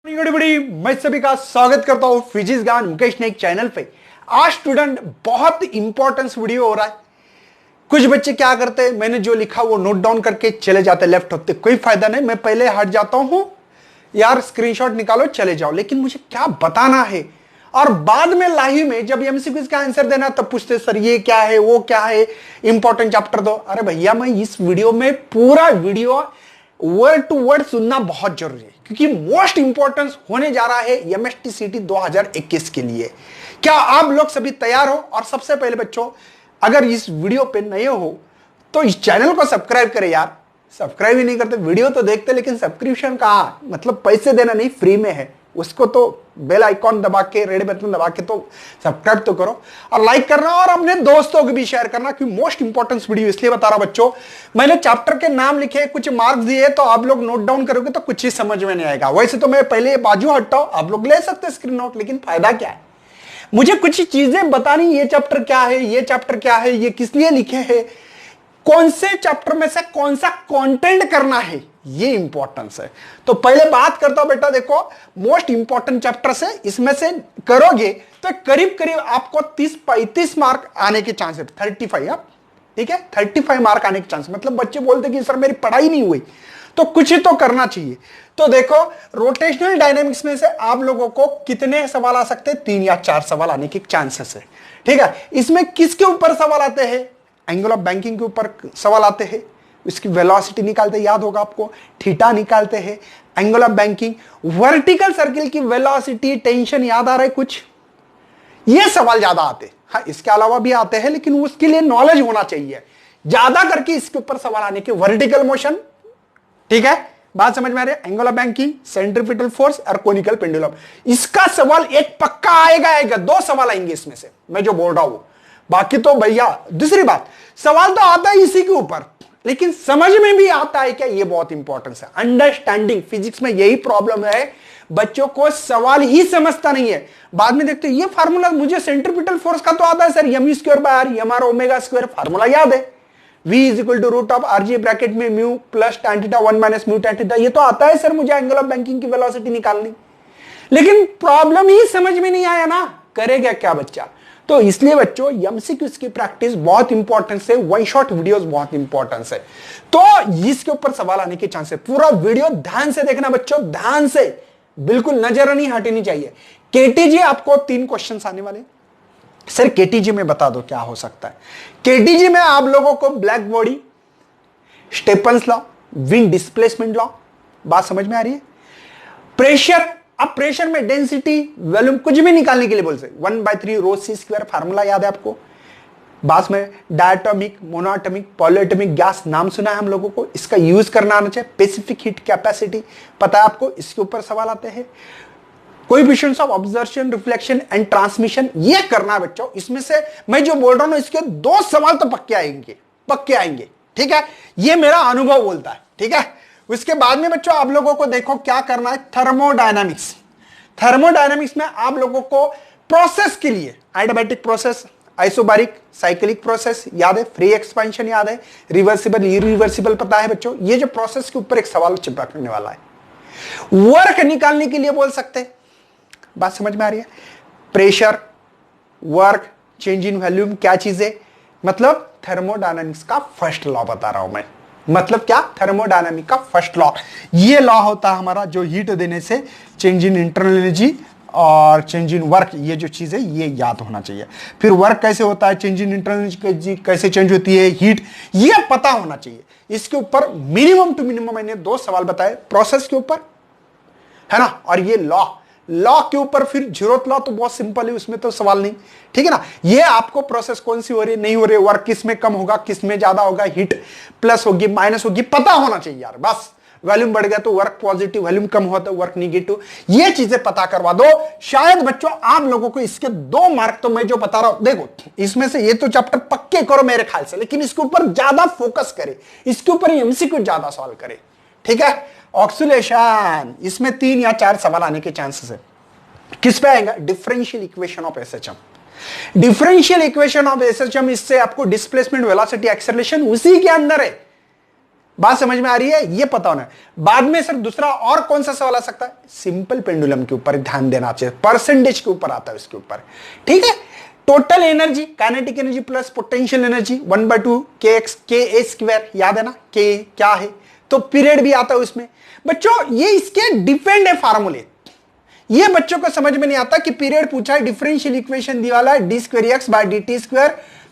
बड़ी मैं सभी का स्वागत करता हूं फिजिक्स ज्ञान मुकेश नाइक चैनल पे। आज स्टूडेंट बहुत इंपॉर्टेंट वीडियो हो रहा है। कुछ बच्चे क्या करते हैं, मैंने जो लिखा वो नोट डाउन करके चले जाते, लेफ्ट होते, कोई फायदा नहीं। मैं पहले हट जाता हूं, यार स्क्रीनशॉट निकालो चले जाओ, लेकिन मुझे क्या बताना है। और बाद में लाइव में जब एमसीक्यूज का आंसर देना तब पूछते सर ये क्या है वो क्या है, इंपॉर्टेंट चैप्टर दो। अरे भैया मैं इस वीडियो में पूरा वीडियो वर्ड टू वर्ड सुनना बहुत जरूरी है, क्योंकि मोस्ट इंपॉर्टेंस होने जा रहा है एमएसटीसीटी 2021 के लिए। क्या आप लोग सभी तैयार हो? और सबसे पहले बच्चों, अगर इस वीडियो पे नए हो तो इस चैनल को सब्सक्राइब करें यार। सब्सक्राइब ही नहीं करते, वीडियो तो देखते लेकिन सब्सक्रिप्शन कहाँ, मतलब पैसे देना नहीं, फ्री में है। उसको तो बेल आइकॉन दबा के, रेड बटन दबा के तो सब्सक्राइब तो करो, और लाइक करना और अपने दोस्तों को भी शेयर करना, क्योंकि मोस्ट इंपॉर्टेंट वीडियो इसलिए बता रहा हूं बच्चों। मैंने चैप्टर के नाम लिखे, कुछ मार्क्स दिए, तो आप लोग नोट डाउन करोगे तो कुछ ही समझ में नहीं आएगा। वैसे तो मैं पहले बाजू हटता हूं, आप लोग ले सकते स्क्रीन नोट, लेकिन फायदा क्या है, मुझे कुछ चीजें बतानी, ये चैप्टर क्या है, ये चैप्टर क्या है, ये किस लिए लिखे हैं, कौन से चैप्टर में से कौन सा कंटेंट करना है, ये इंपॉर्टेंस है। तो पहले बात करता हूं बेटा, देखो मोस्ट इंपॉर्टेंट चैप्टर से, इसमें से करोगे तो करीब करीब आपको 30-35 मार्क आने के चांस है। 35, ठीक है, 35 मार्क आने के चांस। मतलब बच्चे बोलते कि सर मेरी पढ़ाई नहीं हुई, तो कुछ तो करना चाहिए। तो देखो रोटेशनल डायनेमिक्स में से आप लोगों को कितने सवाल आ सकते हैं? 3 या 4 सवाल आने के चांसेस है, ठीक है। इसमें किसके ऊपर सवाल आते हैं? एंगल ऑफ बैंकिंग के ऊपर सवाल आते हैं, इसकी वेलोसिटी निकालते, याद होगा आपको, थीटा निकालते हैं, angle of banking, vertical circle की वेलोसिटी, टेंशन याद आ रहा है कुछ, ये सवाल ज्यादा आते हैं। हाँ, इसके अलावा भी आते हैं, लेकिन उसके लिए नॉलेज होना चाहिए ज्यादा करके। इसके ऊपर सवाल आने के वर्टिकल मोशन, ठीक है, बात समझ में आ रही है? Angle of banking, centripetal force और कोनिकल पेंडुलम, इसका सवाल एक पक्का आएगा। 2 सवाल आएंगे इसमें से, मैं जो बोल रहा हूं। बाकी तो भैया दूसरी बात, सवाल तो आता है इसी के ऊपर, लेकिन समझ में भी आता है क्या, ये बहुत इंपॉर्टेंट है। अंडरस्टैंडिंग, फिजिक्स में यही प्रॉब्लम है, बच्चों को सवाल ही समझता नहीं है। बाद में देखते ये फार्मूला, मुझे सेंट्रीपिटल फोर्स का तो आता है sir, mv²/r, mr omega square, formula याद है, v √RG ब्रैकेट में mu plus tan theta 1 - mu tan theta, ये तो आता है सर मुझे एंगल ऑफ बैंकिंग की वेलोसिटी निकालनी। लेकिन प्रॉब्लम ही समझ में नहीं आया ना, करेगा क्या बच्चा। तो इसलिए बच्चों एमसीक्यूज की प्रैक्टिस बहुत इंपॉर्टेंट है, वन शॉट वीडियोस बहुत इंपॉर्टेंट है। तो इसके ऊपर सवाल आने के चांस है। पूरा वीडियो ध्यान से देखना बच्चों, ध्यान से, बिल्कुल नजर नहीं हटनी चाहिए। केटीजी आपको 3 क्वेश्चंस आने वाले। सर केटीजी में बता दो क्या हो सकता है। केटीजी में आप लोगों को black body, Stefan's law, wind displacement law, बात समझ में आ रही है? प्रेशर, अब प्रेशर में डेंसिटी, वॉल्यूम कुछ भी निकालने के लिए बोल सकते, 1/3 रो सी स्क्वायर, फार्मूला याद है आपको। बात में डायटोमिक, मोनोटोमिक, पॉलीएटोमिक गैस नाम सुना है हम लोगों को, इसका यूज करना आना चाहिए। स्पेसिफिक हीट कैपेसिटी पता है आपको, इसके ऊपर सवाल आते हैं। Coefficients of observation, reflection and transmission, ये करना है बच्चों। इसमें से मैं जो बोल रहा हूं इसके 2 सवाल तो पक्के आएंगे, पक्के आएंगे, ठीक है, ये मेरा अनुभव बोलता है, ठीक है। उसके बाद में बच्चों आप लोगों को देखो क्या करना है, थर्मोडायनामिक्स। थर्मोडायनामिक्स में आप लोगों को प्रोसेस के लिए adiabatic process, isobaric, cyclic process याद है, फ्री एक्सपेंशन याद है, रिवर्सिबल, इरिवर्सिबल पता है बच्चों। ये जो प्रोसेस के ऊपर एक सवाल चिपकने वाला है। वर्क निकालने के लिए बोल सकते हैं, बात समझ में आ रही है? Pressure, work, change in volume क्या चीज है, मतलब थर्मोडायनामिक्स का फर्स्ट लॉ बता रहा हूं मैं। मतलब क्या, थर्मोडायनामिक का फर्स्ट लॉ, ये लॉ होता है हमारा, जो हीट देने से चेंज इन इंटरनल एनर्जी और चेंज इन वर्क, ये जो चीज है ये याद होना चाहिए। फिर वर्क कैसे होता है, चेंज इन इंटरनल एनर्जी कैसे चेंज होती है, हीट, ये पता होना चाहिए। इसके ऊपर मिनिमम टू मिनिमम मैंने 2 सवाल बताए, प्रोसेस के ऊपर है ना, और ये लॉ के ऊपर। फिर जीरोथ लॉ तो बहुत सिंपल है, उसमें तो सवाल नहीं, ठीक है ना। ये आपको प्रोसेस कौन सी हो रही है, नहीं हो रही है, वर्क किस में कम होगा, किस में ज्यादा होगा, हीट प्लस होगी माइनस होगी, पता होना चाहिए यार बस। वॉल्यूम बढ़ गया तो वर्क पॉजिटिव, वॉल्यूम कम हुआ तो वर्क निगेटिव, ये चीजें पता करवा दो। शायद बच्चों आप लोगों को इसके 2 मार्क तो मैं जो बता रहा हूं, देखो इसमें से ये तो चैप्टर पक्के करो मेरे ख्याल से, लेकिन इसके ऊपर ज्यादा फोकस करे, इसके ऊपर एमसीक्यू ज्यादा सवाल करे, ठीक है। ऑक्सीलेशन, इसमें 3 या 4 सवाल आने के चांसेस है। किस पे आएगा, differential equation of SHM. Differential equation of SHM, इससे आपको डिस्प्लेसमेंट, वेलोसिटी, एक्सेलरेशन उसी के अंदर है। बात समझ में आ रही है? ये पता होना है। बाद में सर दूसरा और कौन सा सवाल आ सकता है? सिंपल पेंडुलम के ऊपर ध्यान देना चाहिए, परसेंटेज के ऊपर आता है उसके ऊपर, ठीक है। Total energy, kinetic energy plus potential energy 1/2 kx ka square, याद है ना के क्या है, तो पीरियड भी आता है उसमें। बच्चों ये इसके डिपेंड है फार्मूले, ये बच्चों को समझ में नहीं आता कि पीरियड पूछा है, डिफरेंशियल इक्वेशन दिया वाला है d²x/dt²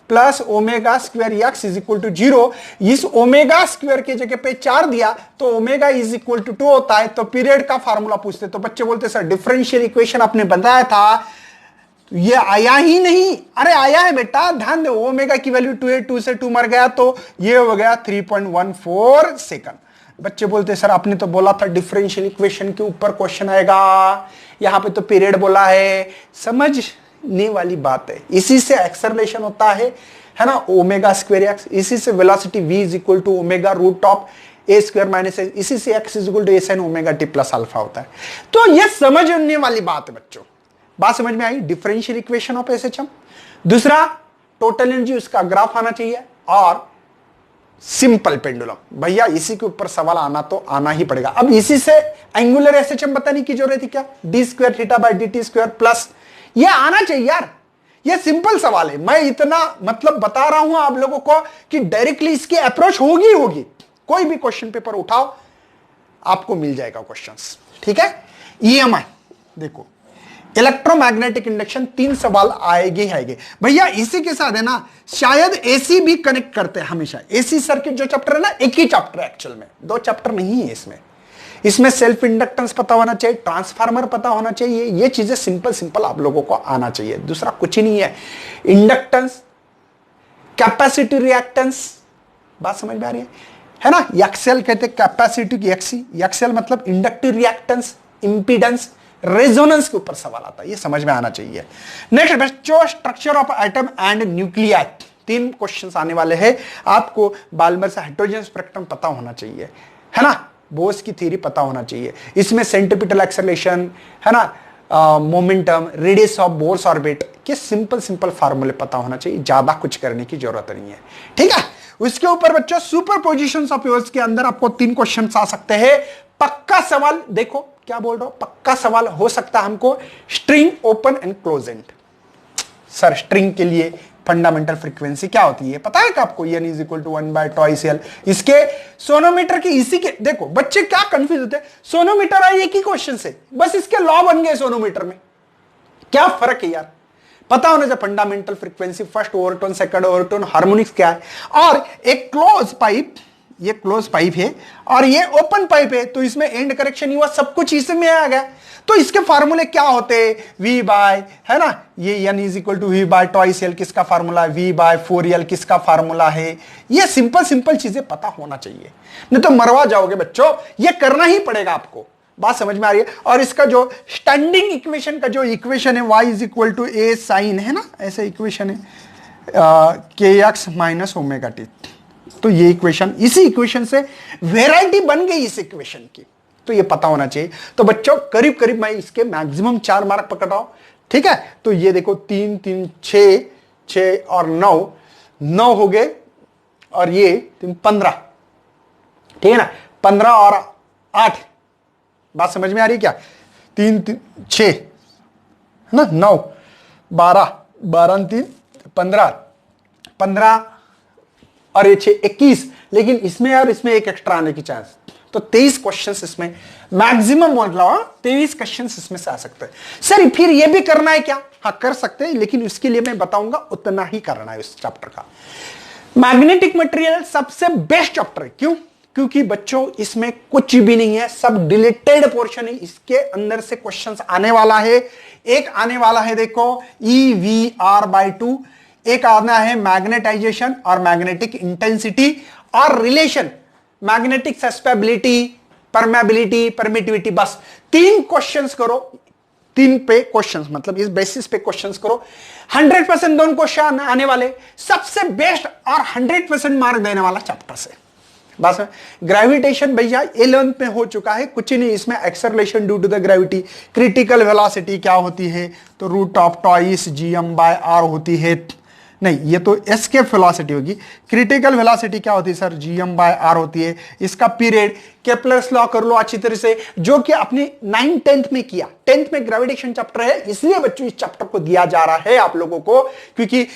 plus ω² x is equal to 0। इस ω² की जगह पे 4 दिया तो ω इज इक्वल टू 2 होता है, तो पीरियड का फार्मूला पूछते तो बच्चे बोलते सर डिफरेंशियल इक्वेशन आपने बताया था, तो ये आया ही नहीं। अरे आया है बेटा, ध्यान दो, ओमेगा की वैल्यू 2 है, 2 से 2 मर गया तो ये हो गया 3.14 सेकंड। बच्चे बोलते सर आपने तो बोला था डिफरेंशियल इक्वेशन के ऊपर क्वेश्चन आएगा, यहां पे तो पीरियड बोला है। समझने वाली बात है, इसी से एक्सेलरेशन होता है ना, ω² x, इसी से velocity v is equal to omega root of a² minus a, इसी से x is equal to a sin ω t plus alpha होता है। तो ये समझने वाली बात है बच्चों, बात समझ में आई? Differential equation of SHM. दूसरा टोटल एनर्जी, उसका ग्राफ आना चाहिए, और सिंपल पेंडुलम, भैया इसी के ऊपर सवाल आना तो आना ही पड़ेगा। अब इसी से एंगुलर एसएचएम बताने की जरूरत है क्या? d² θ/dt² प्लस, ये आना चाहिए यार, ये सिंपल सवाल है। मैं इतना मतलब बता रहा हूं आप लोगों को कि डायरेक्टली इसकी अप्रोच होगी। कोई भी क्वेश्चन पेपर उठाओ आपको मिल जाएगा क्वेश्चंस, ठीक है। ईएमआई देखो, इलेक्ट्रोमैग्नेटिक इंडक्शन, 3 सवाल आएंगे भैया। इसी के साथ है ना शायद एसी भी कनेक्ट करते हैं हमेशा। एसी सर्किट जो चैप्टर है ना, एक ही चैप्टर है एक्चुअल में, 2 चैप्टर नहीं है इसमें सेल्फ इंडक्टेंस पता होना चाहिए, ट्रांसफार्मर पता होना चाहिए, ये चीजें सिंपल आप लोगों को आना चाहिए, दूसरा कुछ ही नहीं है। इंडक्टेंस, कैपेसिटी, रिएक्टेंस, बात समझ में आ रही है ना। एक्सेल कहते हैं कैपेसिटी की, एक्सेल मतलब इंडक्टिव रिएक्टेंस, इंपीडेंस, रेजोनेंस के ऊपर सवाल आता है, ये समझ में आना चाहिए। नेक्स्ट बच्चों, structure of atom and nuclei, 3 questions आने वाले हैं। आपको बाल्मर से हाइड्रोजन स्पेक्ट्रम पता होना चाहिए, है ना, बोस की थ्योरी पता होना चाहिए, इसमें सेंट्रीपिटल एक्सेलरेशन, है ना, momentum, radius of bourse orbit के सिंपल फार्मूले पता होना चाहिए, ज्यादा कुछ करने की जरूरत नहीं है, ठीक है। उसके ऊपर बच्चों सुपर पोजिशन ऑफ वेव्स के अंदर आपको 3 क्वेश्चन आ सकते हैं। पक्का सवाल देखो क्या बोल रहा हूं, पक्का सवाल हो सकता है हमको, string open and close and. Sir string के लिए फंडामेंटल फ्रीक्वेंसी क्या होती है पता है क्या आपको? n is equal to 1/2L। इसके सोनोमीटर की, इसी के देखो बच्चे क्या कंफ्यूज होते हैं, सोनोमीटर आई एक ही क्वेश्चन से, बस इसके लॉ बन गए सोनोमीटर में, क्या फर्क है यार? पता होना चाहिए fundamental frequency, first overtone, second overtone, harmonics क्या है। और एक क्लोज पाइप, ये क्लोज पाइप है और ये ओपन पाइप है, तो इसमें एंड करेक्शन हुआ, सब कुछ इसमें आ गया। तो इसके फार्मूले क्या होते हैं? v बाय, है ना, ये n is equal to v/2L किसका फार्मूला है, v/4L किसका फार्मूला है। ये सिंपल चीजें पता होना चाहिए, नहीं तो मरवा जाओगे बच्चों, ये करना ही पड़ेगा आपको, बात समझ में आ रही है। और इसका जो स्टैंडिंग इक्वेशन का जो इक्वेशन है y is equal to a sine, है ना, ऐसे इक्वेशन है kx माइनस ω t, तो ये इक्वेशन, इसी इक्वेशन से वेराइटी बन गई इस इक्वेशन की, तो ये पता होना चाहिए। तो बच्चों करीब मैं इसके मैक्सिमम 4 मार्क पकड़ रहा हूं, ठीक है। तो ये देखो 3 3 6 और 9 हो गए, और ये 15, ठीक है ना, 15 और 8, बात समझ में आ रही है क्या? 3 3 6 है ना, 9 12 12 3 15 और ये 6 21, लेकिन इसमें और इसमें एक एक्स्ट्रा आने की चांस, तो 23 क्वेश्चंस इसमें मैक्सिमम, मतलब 23 क्वेश्चंस इसमें से आ सकते हैं। सर फिर ये भी करना है क्या? हाँ कर सकते हैं, लेकिन उसके लिए मैं बताऊंगा उतना ही करना है इस चैप्टर का। मैग्नेटिक मटेरियल सबसे बेस्ट चैप्टर है, क्यों? क्योंकि बच्चों इसमें कुछ भी नहीं है, सब डिलीटेड पोर्शन है, इसके अंदर से क्वेश्चंस आने वाला है। एक आने वाला है देखो EVR/2, एक आना है मैग्नेटाइजेशन और मैग्नेटिक इंटेंसिटी और रिलेशन, मैग्नेटिक सस्पेबिलिटी, परमेबिलिटी, परमिटिविटी, बस 3 क्वेश्चंस करो, 3 पे क्वेश्चंस, मतलब इस बेसिस पे क्वेश्चंस करो। 100% दोनों क्वेश्चन आने वाले, सबसे बेस्ट और 100% मार्क देने वाला चैप्टर से। बस ग्रेविटेशन भैया 11th में हो चुका है, कुछ नहीं, इसमें acceleration due to the gravity, critical velocity क्या होती है, तो √2 GM/r होती है, नहीं, ये तो एस्केप वेलोसिटी होगी। क्रिटिकल वेलोसिटी क्या होती है सर? gm/r होती है। इसका पीरियड केप्लर्स लॉ कर लो अच्छी तरह से, जो कि आपने 9th 10th में किया। 10th में ग्रेविटेशन चैप्टर है, इसलिए बच्चों इस चैप्टर को दिया जा रहा है आप लोगों को, क्योंकि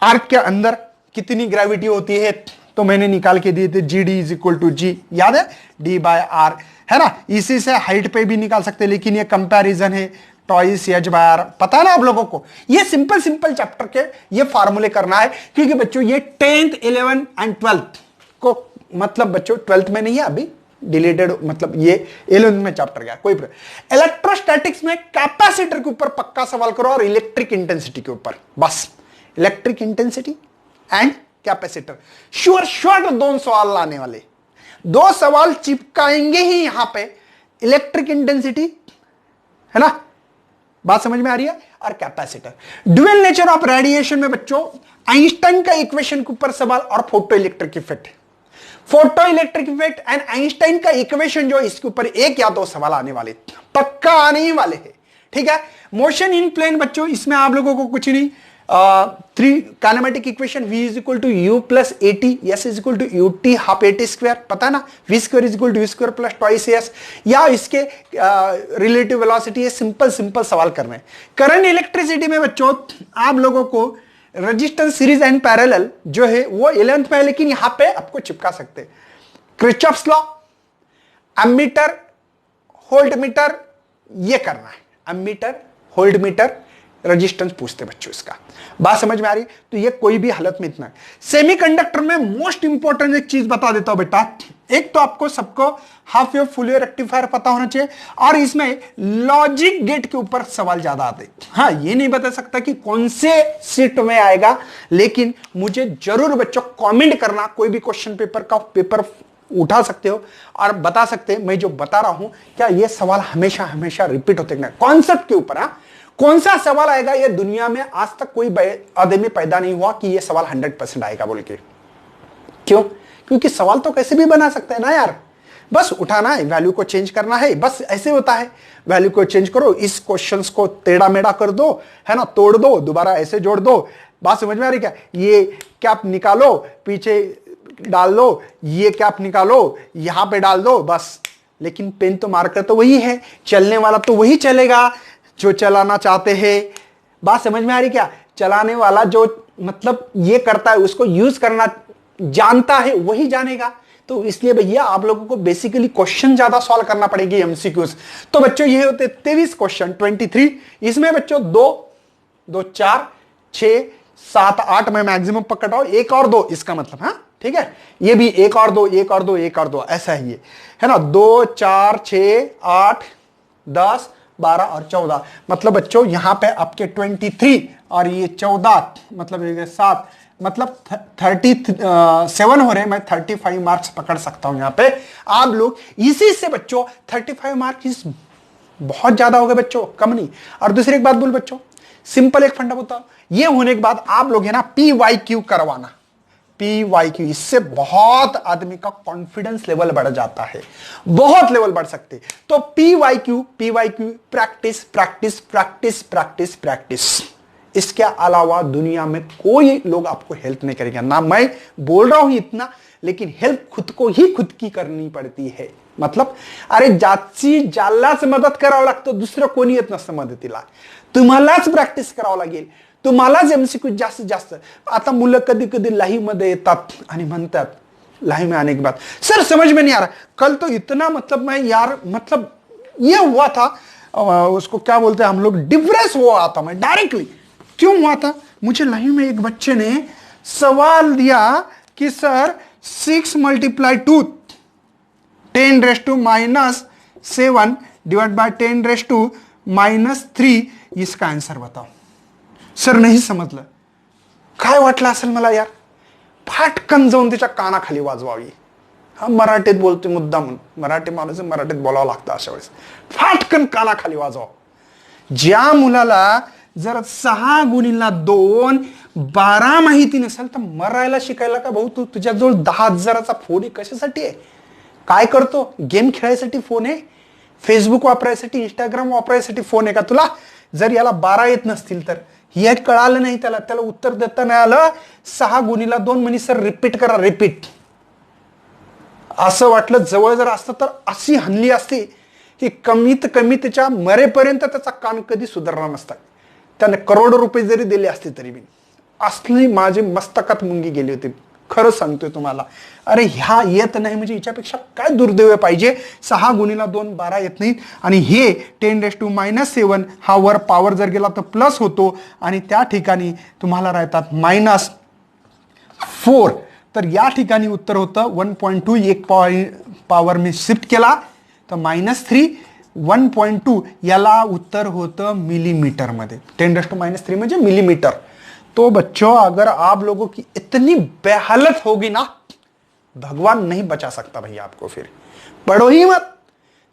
आर्क के अंदर कितनी ग्रेविटी होती है तो मैंने निकाल के दिए थे, GD=G, याद है, D/r, है ना। इसी से हाइट पे भी निकाल सकते हैं, लेकिन ये कंपैरिजन है, टॉइस h/r, पता है ना आप लोगों को। ये सिंपल चैप्टर के ये फार्मूले करना है, क्योंकि बच्चों ये 10th 11th एंड 12th को, मतलब बच्चों 12th में नहीं है अभी, डिलीटेड, मतलब ये 11th में चैप्टर गया। कोई इलेक्ट्रोस्टैटिक्स में कैपेसिटर के ऊपर पक्का सवाल करो और इलेक्ट्रिक इंटेंसिटी के ऊपर, बस electric intensity and capacitor, sure 2 सवाल लाने वाले, 2 सवाल चिपकाएंगे ही यहां पे, इलेक्ट्रिक इंटेंसिटी, है ना, बात समझ में आ रही है, और capacitor. Dual nature of radiation में बच्चों आइंस्टाइन का इक्वेशन के ऊपर सवाल और photo electric effect, photo electric effect and Einstein का इक्वेशन जो, इसके ऊपर 1 या 2 सवाल आने वाले, पक्का आने ही वाले हैं, ठीक है। मोशन इन प्लेन बच्चों, इसमें आप लोगों को कुछ नहीं, 3 kinematic equation, v=u + at, s=ut ½ at², पता है ना, v²=v² + twice s, या इसके रिलेटिव वेलोसिटी है। सिंपल सवाल करने। करंट इलेक्ट्रिसिटी में बच्चों आप लोगों को रेजिस्टेंस सीरीज एंड पैरेलल जो है वो 11th में है, लेकिन यहां पे आपको चिपका सकते हैं। किरचॉफ्स लॉ, एमीटर, वोल्टमीटर, ये करना है, एमीटर, वोल्टमीटर, रेजिस्टेंस पूछते बच्चों, इसका बात समझ में आ रही है। तो ये कोई भी हालत में इतना है। सेमीकंडक्टर में मोस्ट इंपॉर्टेंट एक चीज बता देता हूं बेटा, एक तो आपको सबको half wave full wave rectifier पता होना चाहिए, और इसमें लॉजिक गेट के ऊपर सवाल ज्यादा आते। हाँ, ये नहीं बता सकता कि कौन से सीट में आएगा, लेकिन मुझे जरूर बच्चों कमेंट करना, कोई भी क्वेश्चन पेपर का पेपर उठा सकते हो और बता सकते हैं, मैं जो बता रहा हूं क्या ये सवाल हमेशा रिपीट होते हैं कॉन्सेप्ट के ऊपर। हाँ, कौन सा सवाल आएगा, ये दुनिया में आज तक कोई आदमी पैदा नहीं हुआ कि ये सवाल 100% आएगा बोल के। क्यों? क्योंकि सवाल तो कैसे भी बना सकते हैं ना यार, बस उठाना है, वैल्यू को चेंज करना है, बस ऐसे होता है। वैल्यू को चेंज करो, इस क्वेश्चंस को टेढ़ा मेढ़ा कर दो, है ना, तोड़ दो, दोबारा ऐसे जोड़ दो। बात समझ में आ रही क्या? ये कैप निकालो, पीछे डाल दो, ये कैप निकालो, यहां पे डाल दो, बस। लेकिन पेन तो मार्कर तो वही है, चलने वाला तो वही चलेगा जो चलाना चाहते हैं। बात समझ में आ रही क्या? चलाने वाला जो मतलब ये करता है, उसको यूज करना जानता है, वही जानेगा। तो इसलिए भैया आप लोगों को बेसिकली क्वेश्चन ज्यादा सॉल्व करना पड़ेगी, एमसीक्यूज। तो बच्चों ये होते 23 क्वेश्चन, 23। इसमें बच्चों 2 4 6 7 8 में मैक्सिमम पकड़ रहा हूं, 1 और 2 इसका मतलब, हाँ ठीक है। ये भी 1 और 2 1 और 2 1 और 2 ऐसा ही है ना। 2 4 6 8 10 12 और 14, मतलब बच्चों यहां पे आपके 23 और ये 14, मतलब 7, मतलब 37 हो रहे। मैं 35 मार्क्स पकड़ सकता हूं यहां पे। आप लोग इसी से बच्चों 35 मार्क्स बहुत ज्यादा हो गए बच्चों, कम नहीं। और दूसरी एक बात बोल बच्चों, सिंपल एक फंडा बताओ, ये होने के बाद आप लोग है ना PYQ करवाना। PYQ, इससे बहुत आदमी का कॉन्फिडेंस लेवल बढ़ जाता है, बहुत लेवल बढ़ सकते। तो PYQ practice practice practice practice practice. इसके अलावा दुनिया में कोई लोग आपको हेल्प नहीं करेगा ना। मैं बोल रहा हूं इतना, लेकिन हेल्प खुद को ही खुद की करनी पड़ती है। मतलब अरे जाची जाल्लाच मदत करावं लागतं, दुसरं कोणी येत नसतं मदतीला, तुम्हालाच प्रॅक्टिस करावं लागेल, तुम्हालाच MCQ जास्तीत जास्त। आता मुलं कधी कधी लाईव्ह मध्ये येतात आणि म्हणतात, लाईव्ह में आने के बाद सर समझ में नहीं आ रहा, कल तो इतना मतलब मैं यार मतलब ये हुआ था, उसको क्या बोलते हैं हम लोग, डिप्रेस हुआ था मैं डायरेक्टली। क्यों हुआ था? मुझे लाइव में एक बच्चे ने सवाल दिया कि सर 6 × 2 10⁻⁻7 डिवाइड बाय 10⁻³ इसका आंसर बताओ। सर नाही समजलं। काय वाटलं असेल मला यार, फाटकन जाऊन त्याच्या कानाखाली वाजवावी। हा मराठीत बोलतोय मुद्दाम, मराठी माणूस मराठीत बोलावं लागतं अशा वेळेस, फाटकन कानाखाली वाजवा। ज्या मुलाला जर 6 × 2 12 माहिती नसेल तर मरायला शिकायला का भाऊ? तू तुझ्याजवळ 10,000चा फोन आहे, कशासाठी आहे? काय करतो? गेम खेळायसाठी फोन आहे? फेसबुक वापरायसाठी, इंस्टाग्राम वापरायसाठी फोन आहे का तुला? जर याला 12 येत नसतील तर हे कळालं नाही त्याला, त्याला उत्तर देता नाही आलं, 6 गुणीला 2 म्हणे सर रिपीट करा, रिपीट. असं वाटलं जवळ जर असतं तर अशी हल्ली असते की कमीत कमी त्याच्या मरेपर्यंत त्याचा कान कधी सुधारणार नसता. त्याने करोडो रुपये जरी दिले असते तरी बी. असली माझी मस्तकात मुंगी गेली होती, खरं सांगतोय तुम्हाला. अरे ह्या येत नाही म्हणजे हिच्यापेक्षा काय दुर्दैव पाहिजे. 6 गुणीला 2 12 येत नाहीत आणि हे 10⁻⁷ हा वर पॉवर जर गेला तर प्लस होतो आणि त्या ठिकाणी तुम्हाला राहतात -4. तर या ठिकाणी उत्तर होतं 1.2. एक पॉवर मी शिफ्ट केला तर -3. 1.2 याला उत्तर होतं मिलीमीटर मध्ये. 10⁻³ म्हणजे मिलीमीटर. तो बच्चों अगर आप लोगों की इतनी बेहालत होगी ना, भगवान नहीं बचा सकता भैया आपको. फिर पढ़ो ही मत,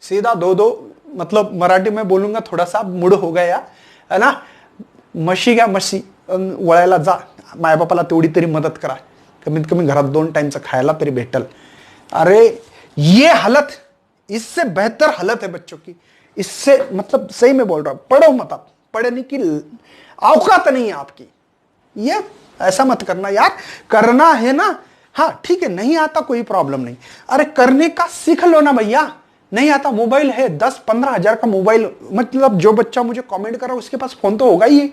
सीधा दो मतलब मराठी में बोलूंगा थोड़ा सा मूड हो गया है ना. म्हशी घ्या, म्हशी वळायला जा, मायबापाला तेवढी तरी मदत करा, कमीत कमी घरात 2 टाइमचं खायला तरी भेटल. अरे ये हालत, इससे बेहतर हालत है बच्चों की. इससे मतलब सही में बोल रहा हूं, पढ़ो मत आप, पढ़ने की औकात नहीं है आपकी. ये ऐसा मत करना यार, करना है ना, हाँ ठीक है, नहीं आता कोई प्रॉब्लम नहीं. अरे करने का सीख लो ना भैया. नहीं आता, मोबाइल है 10-15 हजार का मोबाइल, मतलब जो बच्चा मुझे कमेंट कर रहा है उसके पास फोन तो होगा ही है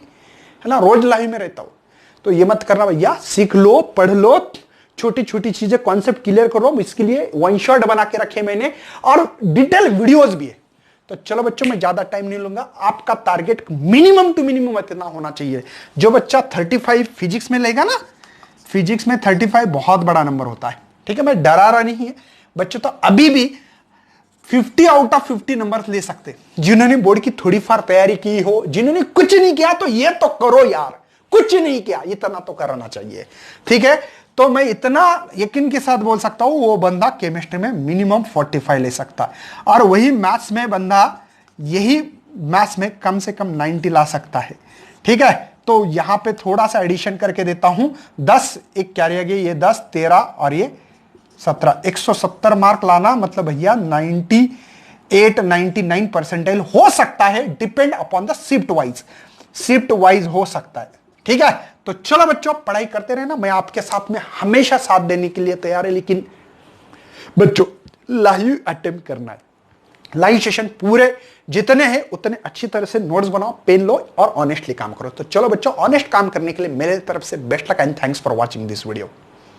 ना, रोज लाइव में रहता हूं. तो ये मत करना भैया, सीख लो, पढ़ लो, छोटी छोटी चीजें कॉन्सेप्ट क्लियर करो. इसके लिए वन शॉट बना के रखे मैंने और डिटेल वीडियोस भी है. तो चलो बच्चों, मैं ज्यादा टाइम नहीं लूंगा. आपका टारगेट मिनिमम टू मिनिमम इतना होना चाहिए. जो बच्चा 35 फिजिक्स में लेगा ना, फिजिक्स में 35 बहुत बड़ा नंबर होता है. ठीक है, मैं डरा रहा नहीं है बच्चों. तो अभी भी 50 आउट ऑफ 50 नंबर ले सकते. जिन्होंने बोर्ड की थोड़ी फार तैयारी की हो, जिन्होंने कुछ नहीं किया, तो ये तो करो यार. कुछ नहीं किया, इतना तो करना चाहिए. ठीक है, तो मैं इतना यकीन के साथ बोल सकता हूं, वो बंदा केमिस्ट्री में मिनिमम 45 ले सकता है. और वही मैथ्स में बंदा यही मैथ्स में कम से कम 90 ला सकता है. ठीक है, तो यहां पे थोड़ा सा एडिशन करके देता हूं. 10 एक क्या रह गया, ये 10 13 और ये 17, 170 मार्क लाना मतलब भैया 98-99 परसेंटाइल हो सकता है. Depend upon the shift wise हो सकता है. ठीक है, तो चलो बच्चों, पढ़ाई करते रहना. मैं आपके साथ में हमेशा साथ देने के लिए तैयार है, लेकिन बच्चों लाइव अटेम्प्ट करना है. लाइव सेशन पूरे जितने हैं उतने अच्छी तरह से नोट्स बनाओ, पेन लो और ऑनेस्टली काम करो. तो चलो बच्चों, ऑनेस्ट काम करने के लिए मेरे तरफ से best luck and thanks for watching this video.